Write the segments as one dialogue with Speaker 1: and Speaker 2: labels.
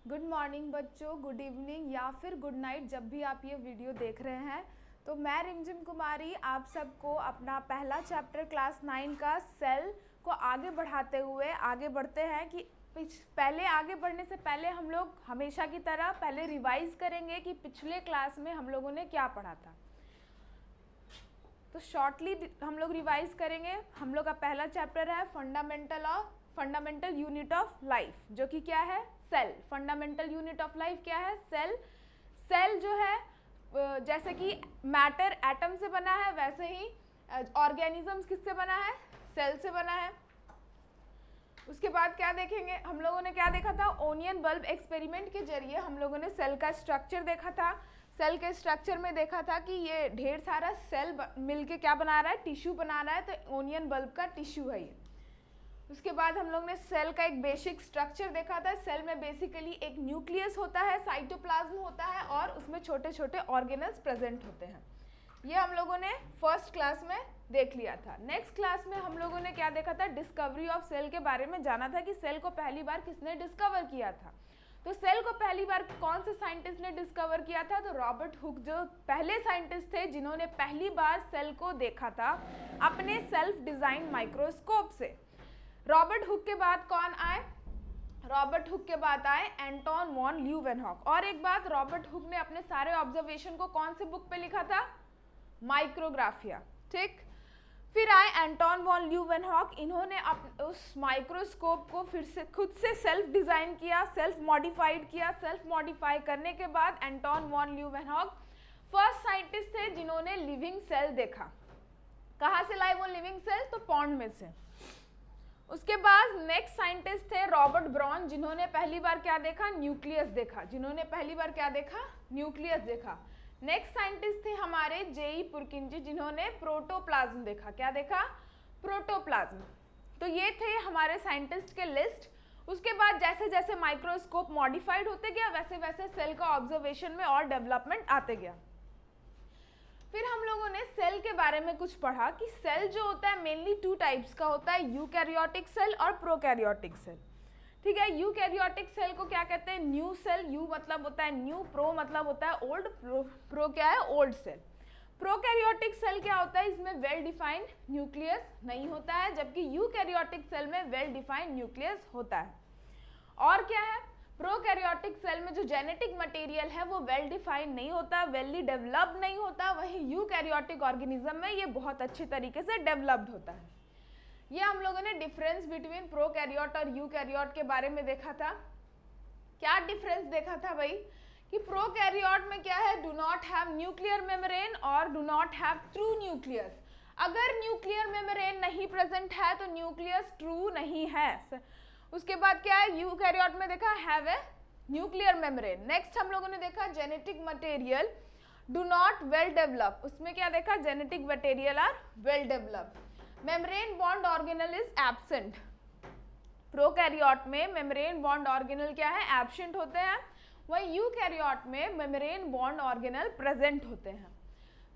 Speaker 1: Good morning बच्चों, good evening या फिर गुड नाइट जब भी आप ये वीडियो देख रहे हैं। तो मैं रिमझिम कुमारी आप सबको अपना पहला चैप्टर क्लास 9 का सेल को आगे बढ़ाते हुए आगे बढ़ते हैं कि पहले आगे बढ़ने से पहले हम लोग हमेशा की तरह पहले रिवाइज करेंगे कि पिछले क्लास में हम लोगों ने क्या पढ़ा था। तो शॉर्टली हम लोग रिवाइज करेंगे। हम लोग का पहला चैप्टर है फंडामेंटल यूनिट ऑफ लाइफ, जो कि क्या है? Cell. Fundamental unit of life क्या है? सेल। सेल जो है जैसे कि मैटर एटम से बना है, वैसे ही ऑर्गेनिजम्स किससे बना है? सेल से बना है। उसके बाद क्या देखेंगे? हम लोगों ने क्या देखा था? ओनियन बल्ब एक्सपेरिमेंट के जरिए हम लोगों ने सेल का स्ट्रक्चर देखा था। सेल के स्ट्रक्चर में देखा था कि ये ढेर सारा सेल मिलके क्या बना रहा है? टिश्यू बना रहा है। तो ओनियन बल्ब का टिश्यू है ये। उसके बाद हम लोग ने सेल का एक बेसिक स्ट्रक्चर देखा था। सेल में बेसिकली एक न्यूक्लियस होता है, साइटोप्लाज्म होता है और उसमें छोटे छोटे ऑर्गेनल्स प्रेजेंट होते हैं। ये हम लोगों ने फर्स्ट क्लास में देख लिया था। नेक्स्ट क्लास में हम लोगों ने क्या देखा था? डिस्कवरी ऑफ सेल के बारे में जाना था कि सेल को पहली बार किसने डिस्कवर किया था। तो सेल को पहली बार कौन से साइंटिस्ट ने डिस्कवर किया था? तो रॉबर्ट हुक जो पहले साइंटिस्ट थे जिन्होंने पहली बार सेल को देखा था अपने सेल्फ डिजाइन माइक्रोस्कोप से। रॉबर्ट हुक के बाद कौन आए? रॉबर्ट हुक के बाद आए एंटोन वॉन ल्यूवेनहॉक। और एक बात, रॉबर्ट हुक ने अपने सारे ऑब्जर्वेशन को कौन सी बुक पे लिखा था? माइक्रोग्राफिया। ठीक। फिर आए एंटोन वॉन ल्यूवेनहॉक। इन्होंने उस माइक्रोस्कोप को फिर से खुद से सेल्फ डिजाइन किया, सेल्फ मॉडिफाइड किया। सेल्फ मॉडिफाई करने के बाद Anton von Leeuwenhoek first scientist थे जिन्होंने लिविंग सेल देखा। कहाँ से लाए वो लिविंग सेल? तो पॉन्ड में से। उसके बाद नेक्स्ट साइंटिस्ट थे रॉबर्ट ब्राउन, जिन्होंने पहली बार क्या देखा? न्यूक्लियस देखा। जिन्होंने पहली बार क्या देखा? न्यूक्लियस देखा। नेक्स्ट साइंटिस्ट थे हमारे जेई पुरकिंजी, जिन्होंने प्रोटोप्लाज्म देखा। क्या देखा? प्रोटोप्लाज्म। तो ये थे हमारे साइंटिस्ट के लिस्ट। उसके बाद जैसे जैसे माइक्रोस्कोप मॉडिफाइड होते गया वैसे वैसे सेल का ऑब्जर्वेशन में और डेवलपमेंट आते गया। फिर हम लोगों ने सेल के बारे में कुछ पढ़ा कि सेल जो होता है मेनली 2 टाइप्स का होता है, यूकैरियोटिक सेल और प्रोकैरियोटिक सेल। ठीक है। यूकैरियोटिक सेल को क्या कहते हैं? New cell. यू मतलब होता है न्यू, प्रो मतलब होता है ओल्ड, प्रो क्या है? Old cell. प्रोकैरियोटिक सेल क्या होता है? इसमें वेल डिफाइंड न्यूक्लियस नहीं होता है, जबकि यूकैरियोटिक सेल में वेल डिफाइंड न्यूक्लियस होता है। और क्या है? प्रोकैरियोटिक सेल में जो जेनेटिक मटेरियल है वो वेल डिफाइंड नहीं होता, वेली डेवलप्ड नहीं होता। वहीं यूकैरियोटिक ऑर्गेनिज्म में ये बहुत अच्छे तरीके से डेवलप्ड होता है। ये हम लोगों ने डिफरेंस बिटवीन प्रोकैरियोट और यूकैरियोट के बारे में देखा था। क्या डिफरेंस देखा था भाई? कि प्रोकैरियोट में क्या है? Do not have nuclear membrane और do not have true nucleus. अगर न्यूक्लियर मेम्ब्रेन नहीं प्रेजेंट है तो न्यूक्लियस ट्रू नहीं है। उसके बाद क्या है? यूकैरियोट में देखा have a nuclear membrane. Next हम लोगों ने देखा genetic material do not well develop. उसमें क्या देखा? Genetic material are well develop. Membrane bond organelle is absent. Prokaryote में मेम्ब्रेन बॉन्ड ऑर्गेनल क्या है? एब्सेंट होते हैं। वहीं यूकैरियोट में मेम्ब्रेन बॉन्ड ऑर्गेनल प्रेजेंट होते हैं।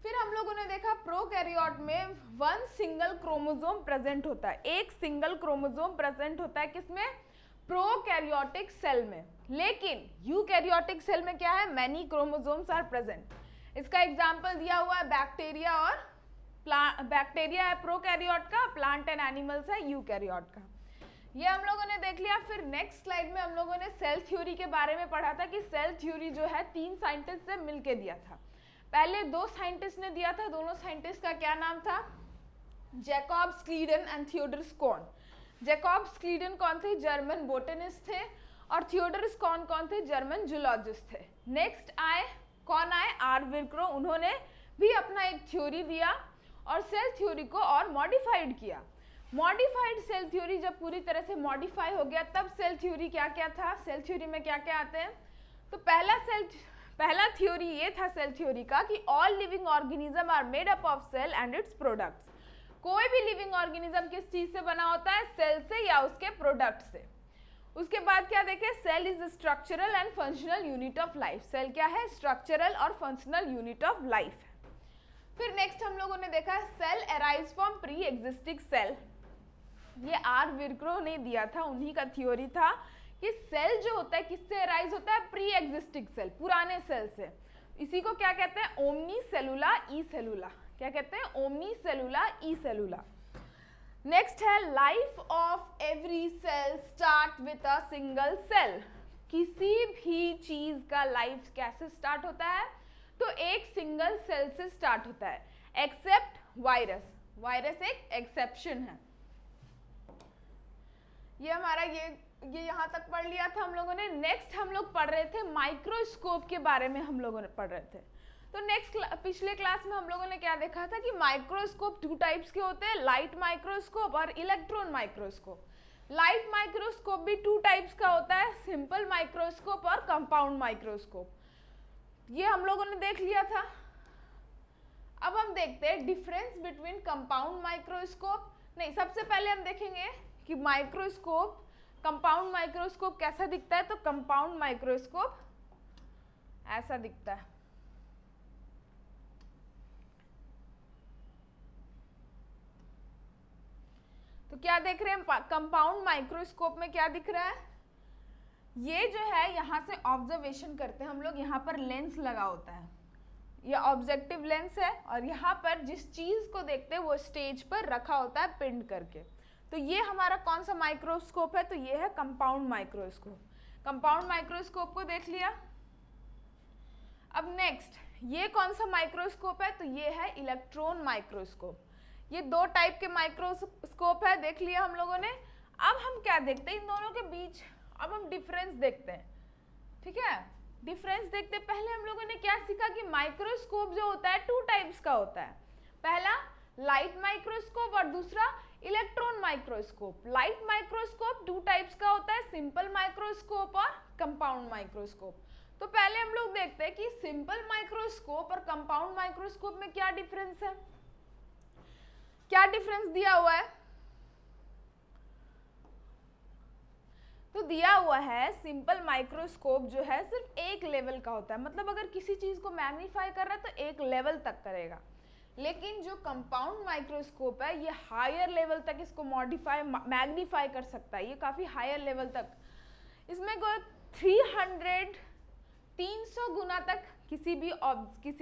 Speaker 1: फिर हम लोगों ने देखा प्रोकैरियोट में 1 सिंगल क्रोमोसोम प्रेजेंट होता है। एक सिंगल क्रोमोसोम प्रेजेंट होता है किसमें? प्रोकैरियोटिक सेल में। लेकिन यूकैरियोटिक सेल में क्या है? Many chromosomes are present. इसका एग्जांपल दिया हुआ है बैक्टीरिया और बैक्टीरिया है प्रोकैरियोट का, प्लांट एंड एनिमल्स है यूकैरियोट का। ये हम लोगों ने देख लिया। फिर नेक्स्ट स्लाइड में हम लोगों ने सेल थ्योरी के बारे में पढ़ा था कि सेल थ्योरी जो है 3 साइंटिस्ट से मिलकर दिया था। पहले 2 साइंटिस्ट ने दिया था। दोनों साइंटिस्ट का क्या नाम था? Jacob Schleiden and Theodor Schwann. Jacob Schleiden कौन थे? जर्मन बोटनिस्ट थे। और थियोडर स्कोन कौन थे? जर्मन जूलॉजिस्ट थे। नेक्स्ट आए कौन आए? आर विर्क्रो। उन्होंने भी अपना एक थ्योरी दिया और सेल थ्योरी को और मॉडिफाइड किया। मॉडिफाइड सेल थ्योरी जब पूरी तरह से मॉडिफाई हो गया तब सेल थ्योरी क्या क्या था? सेल थ्योरी में क्या क्या आते हैं? तो पहला थ्योरी ये था सेल थ्योरी का कि all living organism are made up of cell and its products. कोई भी लिविंग ऑर्गेनिज्म किस चीज से बना होता है? सेल से या उसके प्रोडक्ट से। उसके बाद क्या देखे? Cell is structural and functional unit of life. Cell क्या है? स्ट्रक्चरल और फंक्शनल यूनिट ऑफ लाइफ। फिर नेक्स्ट हम लोगों ने देखा cell arise from pre existing cell. ये आर विर्क्रो ने दिया था, उन्हीं का थ्योरी था कि सेल जो होता है किससे अराइज होता है, प्री एग्जिस्टिंग सेल, पुराने सेल से। इसी को क्या कहते हैं, ओमनी सेलुला ई सेलुला। क्या कहते हैं, omnis cellula e cellula. Next है life of every cell start with a single cell. किसी भी चीज का लाइफ कैसे स्टार्ट होता है, तो एक सिंगल सेल से स्टार्ट होता है, एक्सेप्ट वायरस। वायरस एक एक्सेप्शन है। ये हमारा ये यहाँ तक पढ़ लिया था हम लोगों ने। नेक्स्ट हम लोग पढ़ रहे थे माइक्रोस्कोप के बारे में, हम लोगों ने पढ़ रहे थे। तो नेक्स्ट पिछले क्लास में हम लोगों ने क्या देखा था कि माइक्रोस्कोप 2 टाइप्स के होते हैं, लाइट माइक्रोस्कोप और इलेक्ट्रॉन माइक्रोस्कोप। लाइट माइक्रोस्कोप भी 2 टाइप्स का होता है, सिंपल माइक्रोस्कोप और कंपाउंड माइक्रोस्कोप। ये हम लोगों ने देख लिया था। अब हम देखते हैं डिफरेंस बिटवीन कंपाउंड माइक्रोस्कोप। नहीं, सबसे पहले हम देखेंगे कि माइक्रोस्कोप, कंपाउंड माइक्रोस्कोप कैसा दिखता है। तो कंपाउंड माइक्रोस्कोप ऐसा दिखता है। तो क्या देख रहे हैं, कंपाउंड माइक्रोस्कोप में क्या दिख रहा है, ये जो है यहाँ से ऑब्जर्वेशन करते हैं हम लोग, यहाँ पर लेंस लगा होता है, ये ऑब्जेक्टिव लेंस है, और यहाँ पर जिस चीज को देखते हैं वो स्टेज पर रखा होता है पिंड करके। तो ये हमारा कौन सा माइक्रोस्कोप है, तो ये है कंपाउंड माइक्रोस्कोप। कंपाउंड माइक्रोस्कोप को देख लिया। अब नेक्स्ट ये कौन सा माइक्रोस्कोप है, तो ये है इलेक्ट्रॉन माइक्रोस्कोप। ये 2 टाइप के माइक्रोस्कोप है, देख लिया हम लोगों ने। अब हम क्या देखते हैं इन दोनों के बीच, अब हम डिफरेंस देखते हैं। ठीक है, डिफरेंस देखते पहले हम लोगों ने क्या सीखा कि माइक्रोस्कोप जो होता है 2 टाइप्स का होता है। पहला लाइट माइक्रोस्कोप और दूसरा electron microscope. Light microscope 2 types का होता है, सिंपल माइक्रोस्कोप और कंपाउंड माइक्रोस्कोप। तो पहले हम लोग देखते हैं कि सिंपल माइक्रोस्कोप और कंपाउंड माइक्रोस्कोप में क्या डिफरेंस है। क्या डिफरेंस दिया हुआ है, तो दिया हुआ है सिंपल माइक्रोस्कोप जो है सिर्फ एक लेवल का होता है, मतलब अगर किसी चीज को मैग्नीफाई कर रहा है तो एक लेवल तक करेगा। लेकिन जो कंपाउंड माइक्रोस्कोप है ये हायर लेवल तक इसको मॉडिफाई मैग्नीफाई कर सकता है, ये काफी हायर लेवल तक। इसमें 300 गुना तक किसी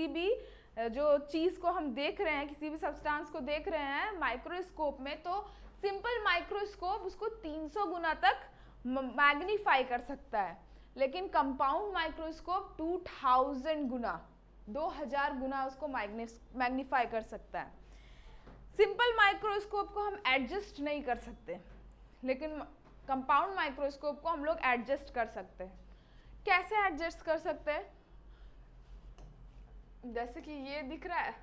Speaker 1: भी जो चीज को हम देख रहे हैं, किसी भी सब्सटेंस को देख रहे हैं माइक्रोस्कोप में, तो सिंपल माइक्रोस्कोप उसको 300 गुना तक मैग्नीफाई कर सकता है। लेकिन कंपाउंड माइक्रोस्कोप 2000 गुना 2000 गुना उसको मैग्नीफाई कर सकता है। सिंपल माइक्रोस्कोप को हम एडजस्ट नहीं कर सकते, लेकिन कंपाउंड माइक्रोस्कोप को हम लोग एडजस्ट कर सकते हैं। कैसे एडजस्ट कर सकते हैं, जैसे कि ये दिख रहा है,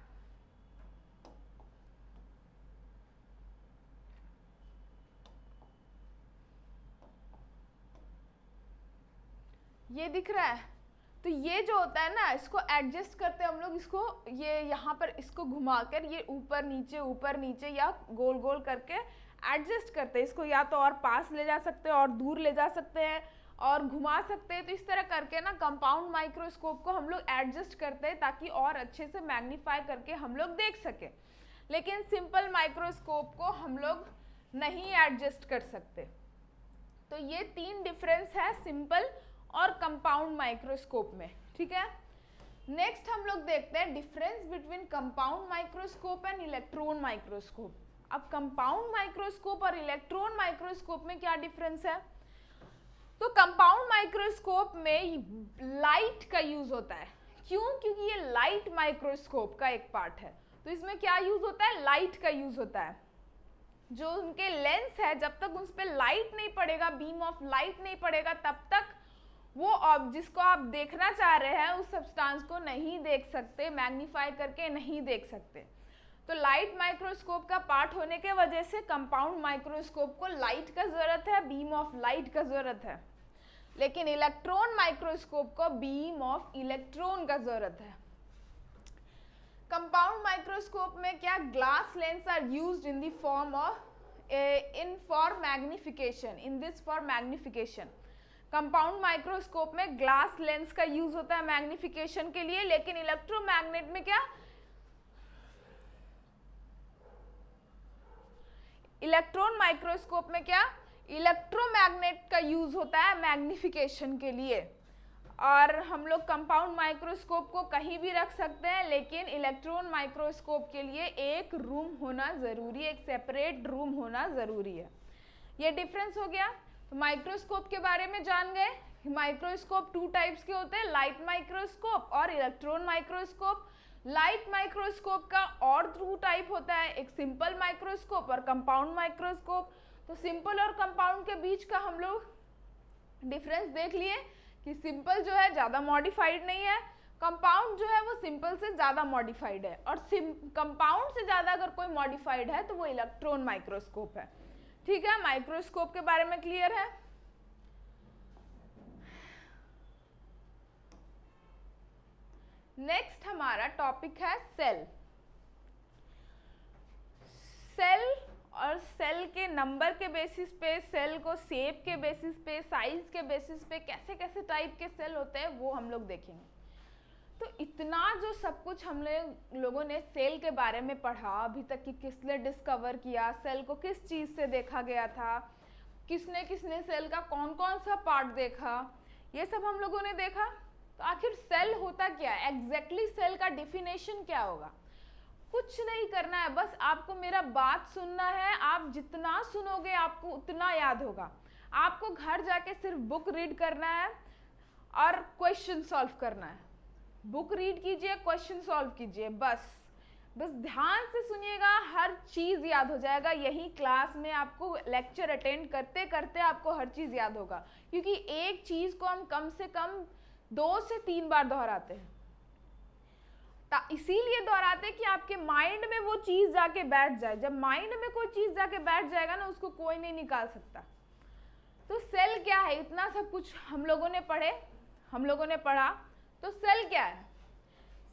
Speaker 1: ये दिख रहा है, तो ये जो होता है ना इसको एडजस्ट करते हैं हम लोग, इसको ये यहाँ पर इसको घुमाकर ये ऊपर नीचे या गोल गोल करके एडजस्ट करते हैं इसको, या तो और पास ले जा सकते हैं और दूर ले जा सकते हैं और घुमा सकते हैं। तो इस तरह करके ना कंपाउंड माइक्रोस्कोप को हम लोग एडजस्ट करते हैं ताकि और अच्छे से मैग्नीफाई करके हम लोग देख सके। लेकिन सिंपल माइक्रोस्कोप को हम लोग नहीं एडजस्ट कर सकते। तो ये 3 डिफरेंस है सिंपल और कंपाउंड माइक्रोस्कोप में। ठीक है, नेक्स्ट हम लोग देखते हैं difference between compound microscope and electron microscope. अब कंपाउंड माइक्रोस्कोप और इलेक्ट्रॉन माइक्रोस्कोप में क्या डिफरेंस है, तो कंपाउंड माइक्रोस्कोप में लाइट का यूज होता है। क्यों, क्योंकि ये लाइट माइक्रोस्कोप का एक पार्ट है, तो इसमें क्या यूज होता है, लाइट का यूज होता है। जो उनके लेंस है जब तक उस पर लाइट नहीं पड़ेगा, बीम ऑफ लाइट नहीं पड़ेगा, तब तक वो जिसको आप देखना चाह रहे हैं उस सब्सटेंस को नहीं देख सकते, मैग्नीफाई करके नहीं देख सकते। तो लाइट माइक्रोस्कोप का पार्ट होने के वजह से कंपाउंड माइक्रोस्कोप को लाइट का जरूरत है, बीम ऑफ लाइट का जरूरत है। लेकिन इलेक्ट्रॉन माइक्रोस्कोप को बीम ऑफ इलेक्ट्रॉन का जरूरत है। कंपाउंड माइक्रोस्कोप में क्या, glass lens are used in the form of for magnification, in this for magnification. Compound microscope में ग्लास लेंस का यूज होता है मैग्निफिकेशन के लिए, लेकिन इलेक्ट्रोमैग्नेट में क्या, इलेक्ट्रॉन माइक्रोस्कोप में क्या, इलेक्ट्रोमैग्नेट का यूज होता है मैग्निफिकेशन के लिए, और हम लोग कंपाउंड माइक्रोस्कोप को कहीं भी रख सकते हैं, लेकिन इलेक्ट्रॉन माइक्रोस्कोप के लिए एक रूम होना ज़रूरी है, एक सेपरेट रूम होना ज़रूरी है। ये डिफरेंस हो गया। तो माइक्रोस्कोप के बारे में जान गए। माइक्रोस्कोप 2 टाइप्स के होते हैं, लाइट माइक्रोस्कोप और इलेक्ट्रॉन माइक्रोस्कोप। लाइट माइक्रोस्कोप का और 2 टाइप होता है, एक सिंपल माइक्रोस्कोप और कंपाउंड माइक्रोस्कोप। तो सिंपल और कंपाउंड के बीच का हम लोग डिफरेंस देख लिए कि सिंपल जो है ज़्यादा मॉडिफाइड नहीं है, कंपाउंड जो है वो सिंपल से ज़्यादा मॉडिफाइड है, और कंपाउंड से ज़्यादा अगर कोई मॉडिफाइड है तो वो इलेक्ट्रॉन माइक्रोस्कोप है। ठीक है, माइक्रोस्कोप के बारे में क्लियर है। नेक्स्ट हमारा टॉपिक है सेल। सेल और सेल के नंबर के बेसिस पे, सेल को शेप के बेसिस पे, साइज के बेसिस पे कैसे कैसे टाइप के सेल होते हैं वो हम लोग देखेंगे। तो इतना जो सब कुछ हम लोगों ने सेल के बारे में पढ़ा अभी तक कि किसने डिस्कवर किया, सेल को किस चीज़ से देखा गया था, किसने किसने सेल का कौन कौन सा पार्ट देखा, ये सब हम लोगों ने देखा। तो आखिर सेल होता क्या है, एग्जैक्टली सेल का डिफिनेशन क्या होगा? कुछ नहीं करना है, बस आपको मेरा बात सुनना है। आप जितना सुनोगे आपको उतना याद होगा। आपको घर जाके सिर्फ बुक रीड करना है और क्वेश्चन सॉल्व करना है। बुक रीड कीजिए, क्वेश्चन सॉल्व कीजिए, बस ध्यान से सुनिएगा, हर चीज़ याद हो जाएगा। यही क्लास में आपको लेक्चर अटेंड करते करते आपको हर चीज़ याद होगा, क्योंकि एक चीज़ को हम कम से कम 2 से 3 बार दोहराते हैं। इसीलिए दोहराते कि आपके माइंड में वो चीज़ जाके बैठ जाए। जब माइंड में कोई चीज़ जाके बैठ जाएगा ना, उसको कोई नहीं निकाल सकता। तो सेल क्या है, इतना सब कुछ हम लोगों ने पढ़ा। तो सेल क्या है?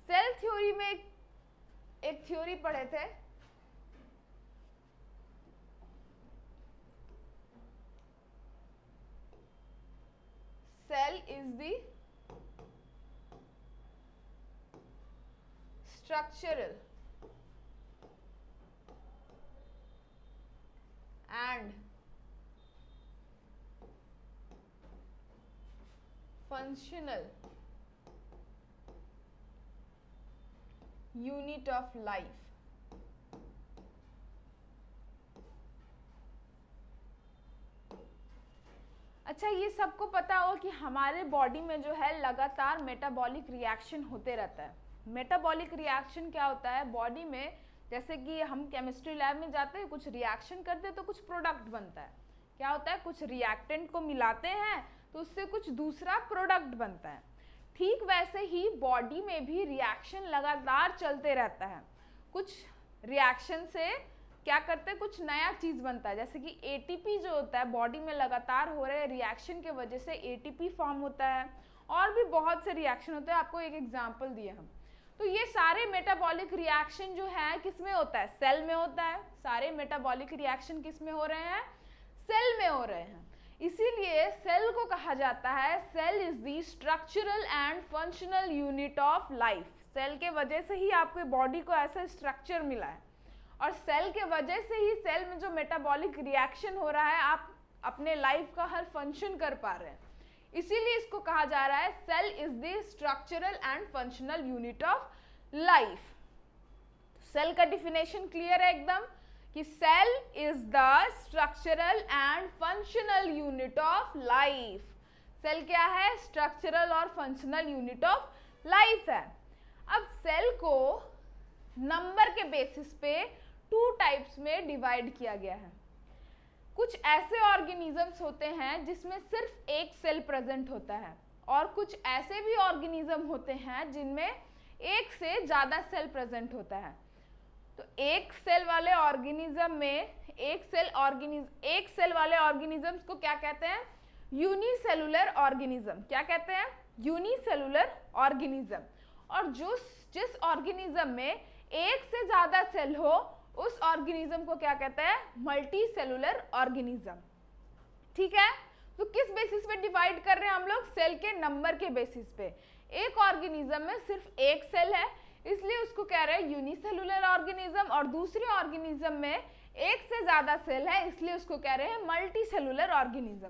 Speaker 1: सेल थ्योरी में एक थ्योरी पढ़े थे, cell is the structural and functional unit of life। अच्छा, ये सबको पता हो कि हमारे बॉडी में जो है लगातार मेटाबॉलिक रिएक्शन होते रहता है। मेटाबॉलिक रिएक्शन क्या होता है बॉडी में? जैसे कि हम केमिस्ट्री लैब में जाते हैं, कुछ रिएक्शन करते हैं तो कुछ प्रोडक्ट बनता है। क्या होता है? कुछ रिएक्टेंट को मिलाते हैं तो उससे कुछ दूसरा प्रोडक्ट बनता है। ठीक वैसे ही बॉडी में भी रिएक्शन लगातार चलते रहता है। कुछ रिएक्शन से क्या करते हैं, कुछ नया चीज़ बनता है। जैसे कि एटीपी जो होता है बॉडी में लगातार हो रहे रिएक्शन के वजह से एटीपी फॉर्म होता है, और भी बहुत से रिएक्शन होते हैं। आपको एक एग्जांपल दिए हम। तो ये सारे मेटाबॉलिक रिएक्शन जो है किस में होता है? सेल में होता है। सारे मेटाबॉलिक रिएक्शन किस में हो रहे हैं? सेल में हो रहे हैं। इसीलिए सेल को कहा जाता है, cell is the structural and functional unit of life. Cell के वजह से ही आपके बॉडी को ऐसा स्ट्रक्चर मिला है, और सेल के वजह से ही सेल में जो मेटाबॉलिक रिएक्शन हो रहा है आप अपने लाइफ का हर फंक्शन कर पा रहे हैं। इसीलिए इसको कहा जा रहा है cell is the structural and functional unit of life. Cell का डिफिनेशन क्लियर है एकदम कि cell is the structural and functional unit of life. Cell क्या है? स्ट्रक्चरल और फंक्शनल यूनिट ऑफ लाइफ है। अब सेल को नंबर के बेसिस पे 2 टाइप्स में डिवाइड किया गया है। कुछ ऐसे ऑर्गेनिजम्स होते हैं जिसमें सिर्फ एक सेल प्रेजेंट होता है, और कुछ ऐसे भी ऑर्गेनिज्म होते हैं जिनमें एक से ज़्यादा सेल प्रेजेंट होता है। तो एक सेल वाले ऑर्गेनिज्म में एक सेल वाले ऑर्गेनिजम्स को क्या कहते हैं? Unicellular organism. क्या कहते हैं? Unicellular organism. और जिस ऑर्गेनिज्म में एक से ज़्यादा सेल हो उस ऑर्गेनिज्म को क्या कहते हैं? Multicellular organism. ठीक है, तो किस बेसिस पे डिवाइड कर रहे हैं हम लोग? सेल के नंबर के बेसिस पे। एक ऑर्गेनिज्म में सिर्फ एक सेल है, इसलिए उसको कह रहे हैं यूनिसेलुलर ऑर्गेनिज्म, और दूसरे ऑर्गेनिज्म में एक से ज्यादा सेल है, इसलिए उसको कह रहे हैं मल्टी सेलुलर ऑर्गेनिज्म।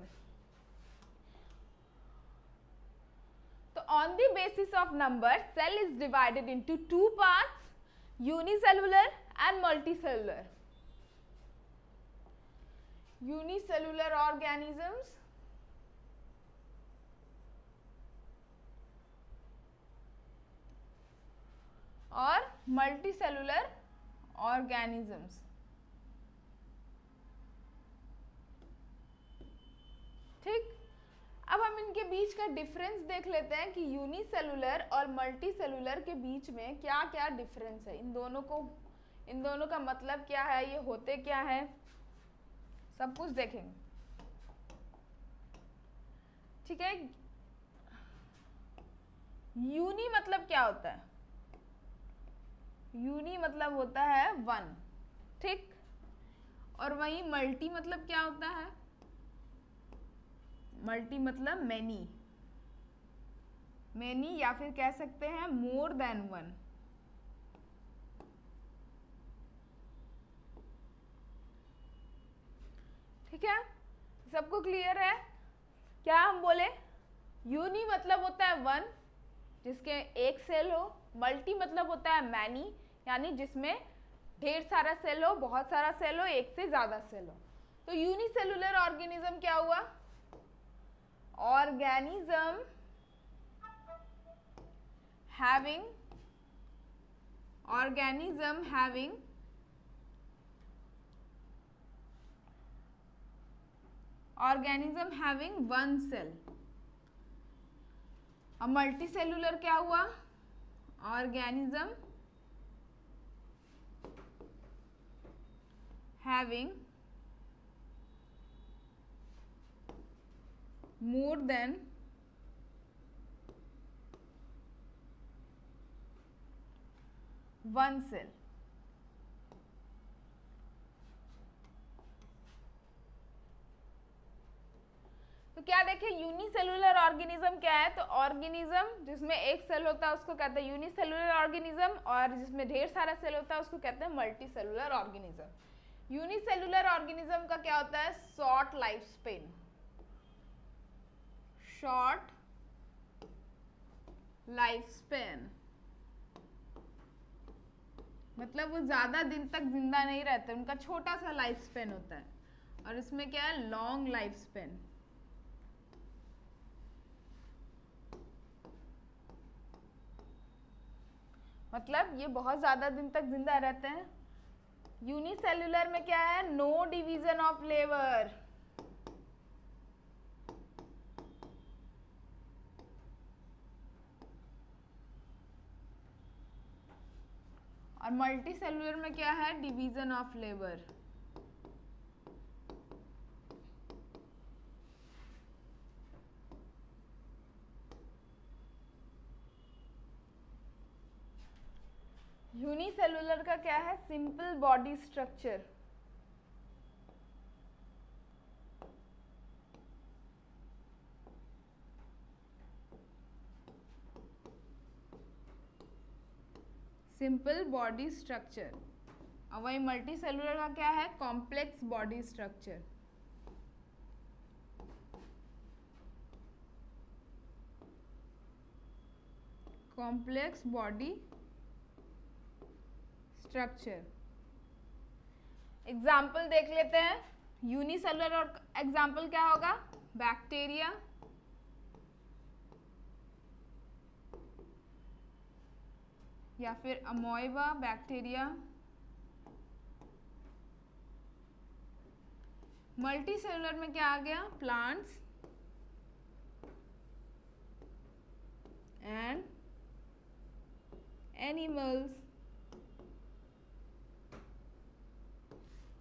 Speaker 1: तो on the basis of number, cell is divided into two parts, unicellular and multicellular. Unicellular organisms और मल्टीसेलुलर ऑर्गेनिजम्स। ठीक, अब हम इनके बीच का डिफरेंस देख लेते हैं कि यूनिसेलुलर और मल्टीसेलुलर के बीच में क्या क्या डिफरेंस है। इन दोनों का मतलब क्या है, ये होते क्या है, सब कुछ देखेंगे। ठीक है, यूनि मतलब क्या होता है? यूनि मतलब होता है वन। ठीक, और वही मल्टी मतलब क्या होता है? मल्टी मतलब मैनी, मैनी या फिर कह सकते हैं मोर देन वन। ठीक है, सबको क्लियर है? क्या हम बोले, यूनि मतलब होता है वन, जिसके एक सेल हो। मल्टी मतलब होता है मैनी, यानी जिसमें ढेर सारा सेल हो, बहुत सारा सेल हो, एक से ज्यादा सेल हो। तो यूनिसेलुलर ऑर्गेनिज्म क्या हुआ? Organism having one cell। अब मल्टीसेलुलर क्या हुआ? Organism having more than one cell। तो क्या देखें, यूनिसेलुलर ऑर्गेनिज्म क्या है? तो ऑर्गेनिज्म जिसमें एक सेल होता है उसको कहते हैं यूनिसेलुलर ऑर्गेनिज्म, और जिसमें ढेर सारा सेल होता है उसको कहते हैं मल्टीसेलुलर ऑर्गेनिज्म। यूनिसेलुलर ऑर्गेनिज्म का क्या होता है? Short life span, short life span मतलब वो ज्यादा दिन तक जिंदा नहीं रहते, उनका छोटा सा लाइफ स्पेन होता है। और इसमें क्या है? Long life span. मतलब ये बहुत ज्यादा दिन तक जिंदा रहते हैं। यूनिसेलुलर में क्या है? No division of labour. और मल्टीसेलुलर में क्या है? Division of labour. यूनिसेलुलर का क्या है? Simple body structure. Simple body structure. और वही मल्टीसेलुलर का क्या है? Complex body structure. Complex body structure. Example देख लेते हैं। यूनिसेलुलर और एग्जाम्पल क्या होगा? बैक्टीरिया, या फिर अमोइबा बैक्टीरिया। मल्टीसेलुलर में क्या आ गया? Plants and animals.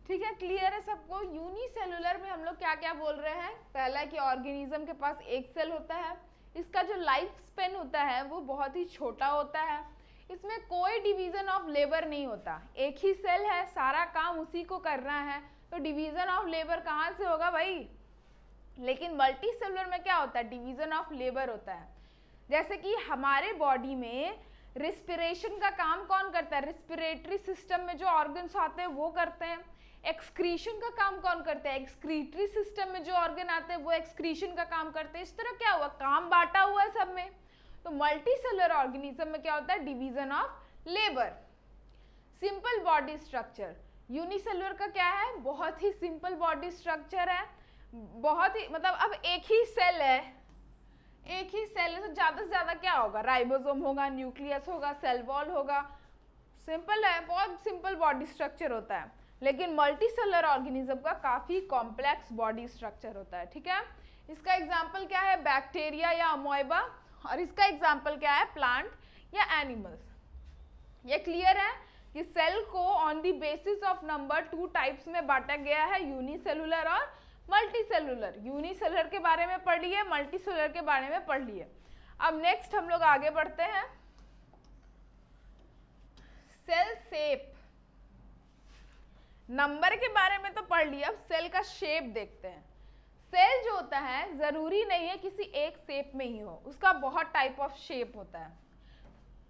Speaker 1: ठीक है, क्लियर है सबको? यूनिसेलुलर में हम लोग क्या क्या बोल रहे हैं? पहला कि ऑर्गेनिज्म के पास एक सेल होता है, इसका जो लाइफ स्पेन होता है वो बहुत ही छोटा होता है, इसमें कोई डिवीजन ऑफ लेबर नहीं होता, एक ही सेल है, सारा काम उसी को करना है, तो डिवीजन ऑफ लेबर कहाँ से होगा भाई? लेकिन मल्टीसेलुलर में क्या होता है? डिवीजन ऑफ लेबर होता है। जैसे कि हमारे बॉडी में रिस्पिरेशन का काम कौन करता है? रिस्पिरेटरी सिस्टम में जो ऑर्गन्स आते हैं वो करते हैं। एक्सक्रीशन का काम कौन करते हैं? एक्सक्रीटरी सिस्टम में जो ऑर्गन आते हैं वो एक्सक्रीशन का काम करते हैं। इस तरह क्या हुआ, काम बांटा हुआ है सब में। तो मल्टी सेलुलर ऑर्गेनिज्म में क्या होता है? Division of labour. Simple body structure, unicellular का क्या है? बहुत ही सिंपल बॉडी स्ट्रक्चर है, बहुत ही मतलब अब एक ही सेल है, एक ही सेल है तो ज्यादा से ज्यादा क्या होगा? राइबोसोम होगा, न्यूक्लियस होगा, सेल वॉल होगा। सिंपल है, बहुत सिंपल बॉडी स्ट्रक्चर होता है। लेकिन मल्टी सेलुलर ऑर्गेनिज्म का काफी कॉम्प्लेक्स बॉडी स्ट्रक्चर होता है, ठीक है। इसका एग्जाम्पल क्या है? बैक्टीरिया या अमोइबा, और इसका एग्जाम्पल क्या है? प्लांट या एनिमल्स। ये क्लियर है कि सेल को on the basis of number 2 types में बांटा गया है, यूनिसेलुलर और मल्टी सेलुलर। यूनिसेलुलर के बारे में पढ़ लिए, मल्टी सेलुलर के बारे में पढ़ लिए। अब नेक्स्ट हम लोग आगे बढ़ते हैं। सेल शेप, नंबर के बारे में तो पढ़ लिया, अब सेल का शेप देखते हैं। सेल जो होता है जरूरी नहीं है किसी एक शेप में ही हो, उसका बहुत टाइप ऑफ शेप होता है।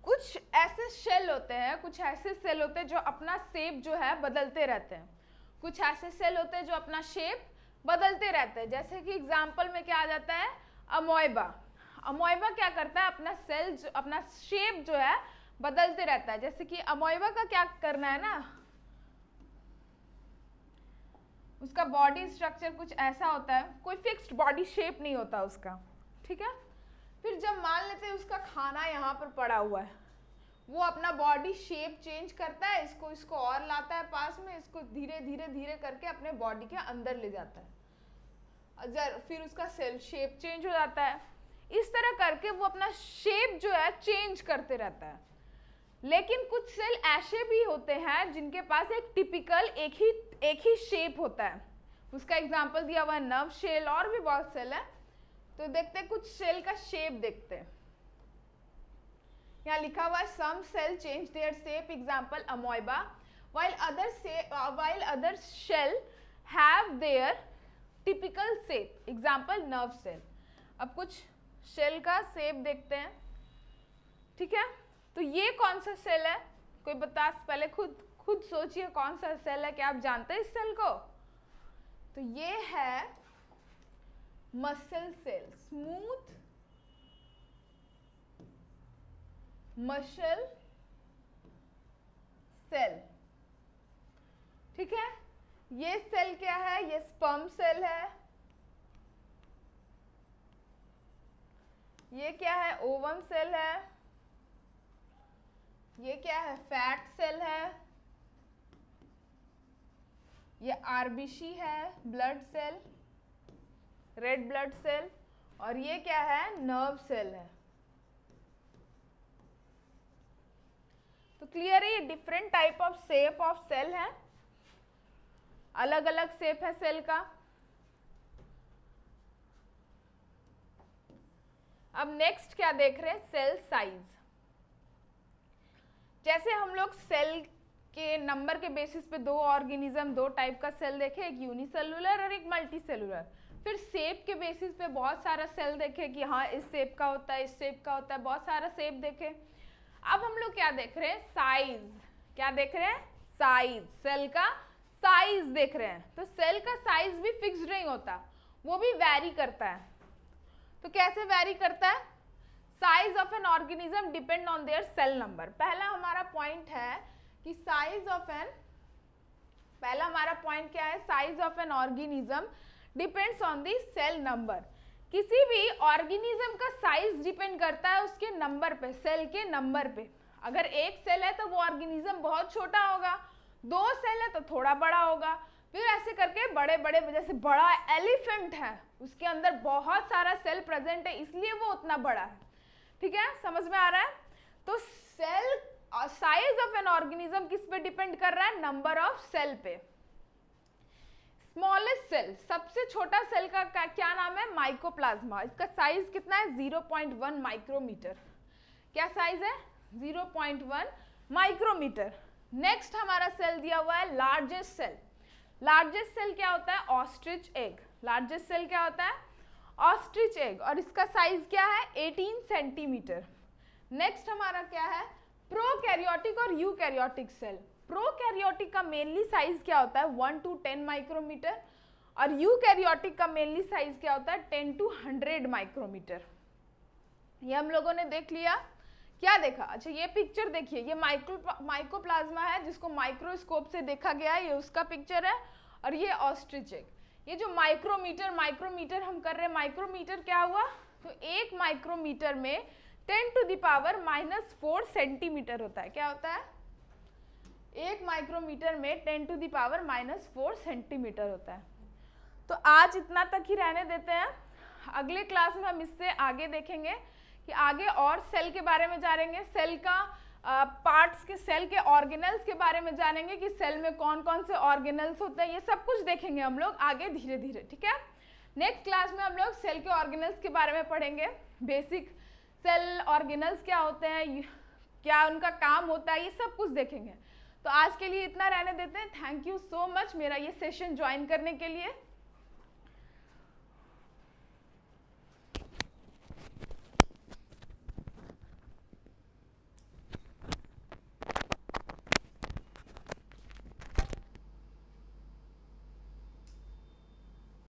Speaker 1: कुछ ऐसे शेल होते हैं, कुछ ऐसे सेल होते हैं जो अपना शेप जो है बदलते रहते हैं। कुछ ऐसे सेल होते हैं जो अपना शेप बदलते रहते हैं। जैसे कि एग्जाम्पल में क्या आ जाता है? अमोइबा। अमोइबा क्या करता है? अपना सेल अपना शेप जो है बदलते रहता है। जैसे कि अमोइबा का क्या करना है ना, उसका बॉडी स्ट्रक्चर कुछ ऐसा होता है, कोई फिक्स्ड बॉडी शेप नहीं होता उसका, ठीक है। फिर जब मान लेते हैं उसका खाना यहाँ पर पड़ा हुआ है, वो अपना बॉडी शेप चेंज करता है, इसको और लाता है पास में, इसको धीरे धीरे धीरे करके अपने बॉडी के अंदर ले जाता है, फिर उसका सेल शेप चेंज हो जाता है। इस तरह करके वो अपना शेप जो है चेंज करते रहता है। लेकिन कुछ सेल ऐसे भी होते हैं जिनके पास एक टिपिकल एक ही शेप होता है। उसका एग्जांपल दिया हुआ है नर्व सेल, और भी बहुत सेल है। तो देखते हैं, कुछ सेल का शेप देखते हैं। यहाँ लिखा हुआ है some cell change their shape, example amoeba, while other shell have their typical shape, example nerve cell. अब कुछ सेल का शेप देखते हैं, ठीक है। तो ये कौन सा सेल है? कोई बता, पहले खुद सोचिए कौन सा सेल है। क्या आप जानते हैं इस सेल को? तो ये है muscle cell, smooth muscle cell, ठीक है। ये सेल क्या है? ये स्पर्म सेल है। ये क्या है? ओवम सेल है। ये क्या है? फैट सेल है। ये आरबीसी है, blood cell, red blood cell. और ये क्या है? नर्व सेल है। तो क्लियर है, ये different type of shape of cell है, अलग अलग शेप है सेल का। अब नेक्स्ट क्या देख रहे हैं? Cell size. जैसे हम लोग सेल के नंबर के बेसिस पे दो ऑर्गेनिज्म, दो टाइप का सेल देखे, एक यूनिसेलुलर और एक मल्टी सेलुलर। फिर शेप के बेसिस पे बहुत सारा सेल देखे कि हाँ इस शेप का होता है, इस शेप का होता है, बहुत सारा शेप देखे। अब हम लोग क्या देख रहे हैं? साइज। क्या देख रहे हैं? साइज, सेल का साइज देख रहे हैं। तो सेल का साइज भी फिक्स्ड नहीं होता, वो भी वैरी करता है। तो कैसे वैरी करता है? Size of an organism depend on their cell number. पहला हमारा पॉइंट है कि साइज ऑफ एन, पहला हमारा पॉइंट क्या है? Size of an organism depends on the cell number. किसी भी ऑर्गेनिज्म का साइज डिपेंड करता है उसके नंबर पे, सेल के नंबर पे। अगर एक सेल है तो वो ऑर्गेनिज्म बहुत छोटा होगा, दो सेल है तो थोड़ा बड़ा होगा, फिर ऐसे करके बड़े बड़े, जैसे बड़ा एलिफेंट है उसके अंदर बहुत सारा सेल प्रेजेंट है इसलिए वो उतना बड़ा है, ठीक है। समझ में आ रहा है? तो cell size of an organism किस पे डिपेंड कर रहा है? नंबर ऑफ सेल पे। स्मॉलेस्ट सेल, सबसे छोटा सेल का क्या नाम है? माइकोप्लाज्मा। इसका साइज कितना है? 0.1 माइक्रोमीटर। क्या साइज है? 0.1 माइक्रोमीटर। नेक्स्ट हमारा सेल दिया हुआ है लार्जेस्ट सेल। लार्जेस्ट सेल क्या होता है? Ostrich egg. लार्जेस्ट सेल क्या होता है? ऑस्ट्रिच एग, और इसका साइज क्या है? 18 सेंटीमीटर। नेक्स्ट हमारा क्या है? प्रोकैरियोटिक और यूकैरियोटिक सेल। प्रोकैरियोटिक का मेनली साइज क्या होता है 1 to 10 माइक्रोमीटर और यूकैरियोटिक का मेनली साइज क्या होता है 10 to 100 माइक्रोमीटर। ये हम लोगों ने देख लिया। क्या देखा? अच्छा ये पिक्चर देखिए, ये माइकोप्लाज्मा है जिसको माइक्रोस्कोप से देखा गया है, ये उसका पिक्चर है। और ये ऑस्ट्रिच एग। ये जो माइक्रोमीटर हम कर रहे हैं, माइक्रोमीटर क्या हुआ? तो 1 माइक्रोमीटर में 10 to the power -4 सेंटीमीटर होता है। क्या होता है? 1 माइक्रोमीटर में 10 to the power -4 सेंटीमीटर होता है। तो आज इतना तक ही रहने देते हैं। अगले क्लास में हम इससे आगे देखेंगे कि आगे और सेल के बारे में जानेंगे, सेल का पार्ट्स के, सेल के ऑर्गेनल्स के बारे में जानेंगे कि सेल में कौन कौन से ऑर्गेनल्स होते हैं। ये सब कुछ देखेंगे हम लोग आगे धीरे धीरे, ठीक है। नेक्स्ट क्लास में हम लोग सेल के ऑर्गेनल्स के बारे में पढ़ेंगे, बेसिक सेल ऑर्गेनल्स क्या होते हैं, क्या उनका काम होता है, ये सब कुछ देखेंगे। तो आज के लिए इतना रहने देते हैं। थैंक यू सो मच मेरा ये सेशन ज्वाइन करने के लिए।